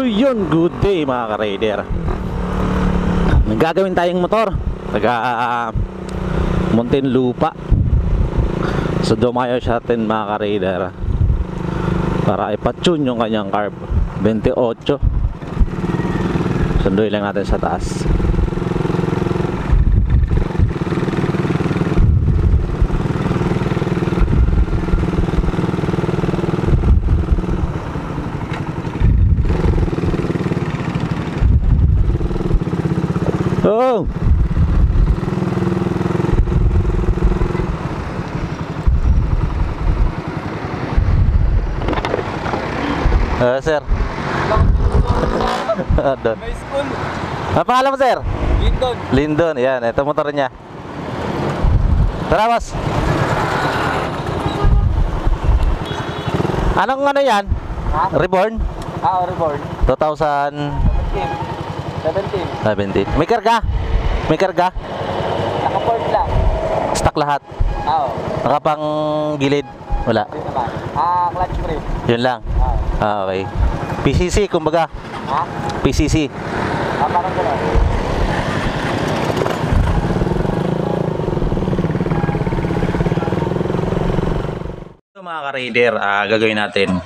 So yun, good day mga ka-raider. May gagawin tayong motor taga Muntinlupa. So dumayo siya atin mga ka-raider para ipatune yung kanyang carb 28. Sunduin lang natin sa taas. Oh! Sir. Doon. May school. Ano pangalan mo, sir? Lindon. Lindon, yan. Ito motor niya. Tara, boss. Anong ano yan? Ha? Reborn? Reborn. 2017. May karga? May karga? Naka-port lang. Stock lahat? Oo. Nakapang gilid? Wala? Yun naman. Clutch free. Yun lang? Okay. PCC, kumbaga. Ha? PCC. Parang gano'n. Ito mga ka-raider, gagawin natin.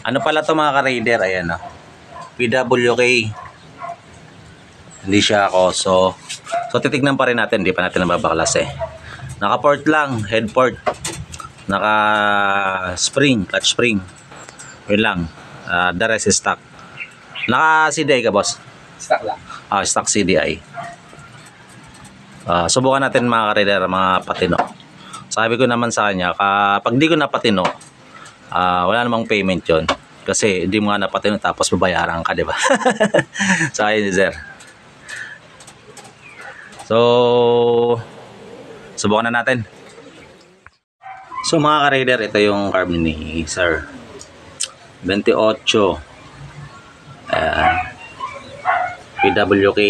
Ano pala ito mga ka-raider? Ayan, PWK. Hindi siya ako. So titignan pa rin natin. Hindi pa natin nababaklas eh. Naka-port lang. Head port. Naka-spring. Clutch spring. Yun lang. The rest is stock. Naka-CDI ka, boss? Stock lang. Stock CDI. Subukan natin mga ka-raider, mga patino. Sabi ko naman sa kanya, kapag di ko napatino, wala namang payment yon. Kasi hindi mo nga napatino tapos babayaran ka, di ba? So, ayun, sir. So, subukan na natin. So, mga ka-raider, ito yung carb ni sir. 28. PWK.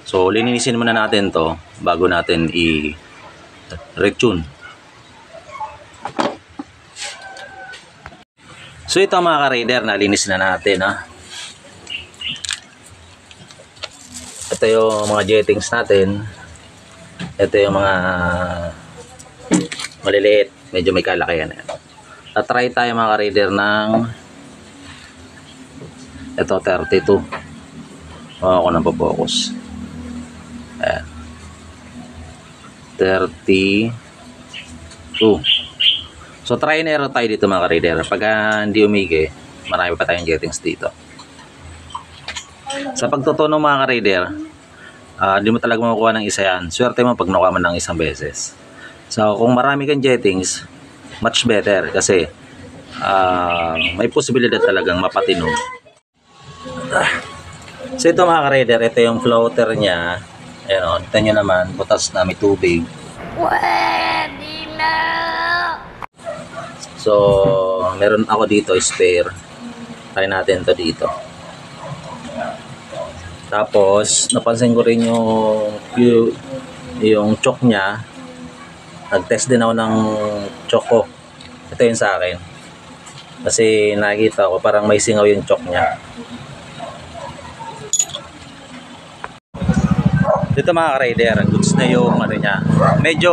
So, lininisin muna natin to bago natin i-retune. So, ito mga ka-raider, nalinis na natin. Ito yung mga jettings natin. Ito yung mga maliliit. Medyo may kalakayan. Tatry tayo mga ka-raider ng ito 32. Ako nang po-focus. Ayan. 32. So try and error tayo dito mga ka-raider. Pag hindi umigi, marami pa tayong jettings dito. Sa pagtutunog mga ka-raider, hindi mo talaga makukuha ng isa yan. Swerte mo pag nakuha mo ng isang beses. So kung marami kang jettings, much better kasi may posibilidad talagang mapatinog. So ito mga ka-raider, ito yung floater niya. Ayan o, ito nyo naman, butas na may tubig. Pwede na! So, meron ako dito spare. Try natin to dito. Tapos, napansin ko rin yung choke niya. Nag-test din ako ng choke ko. Ito yung sa akin. Kasi nakikita ko parang may singaw yung choke niya. Dito mga ka-raider, goods na yung ano niya. Medyo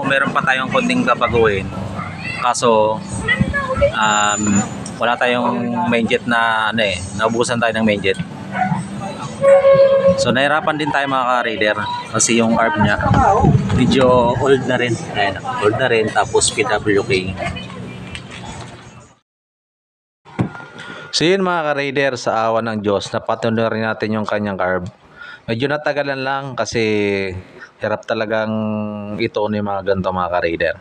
meron pa tayong konting kapaguhin. Kaso wala tayong main jet na naubusan tayo ng main jet. So nahirapan din tayo mga ka-raider kasi yung carb niya medyo old na rin. Ayan, old na rin, tapos PWK. So yun mga ka-raider, sa awa ng Diyos, napatuloy rin natin yung kanyang carb. Medyo natagalan lang kasi hirap talagang ito yung mga ganito mga ka-raider.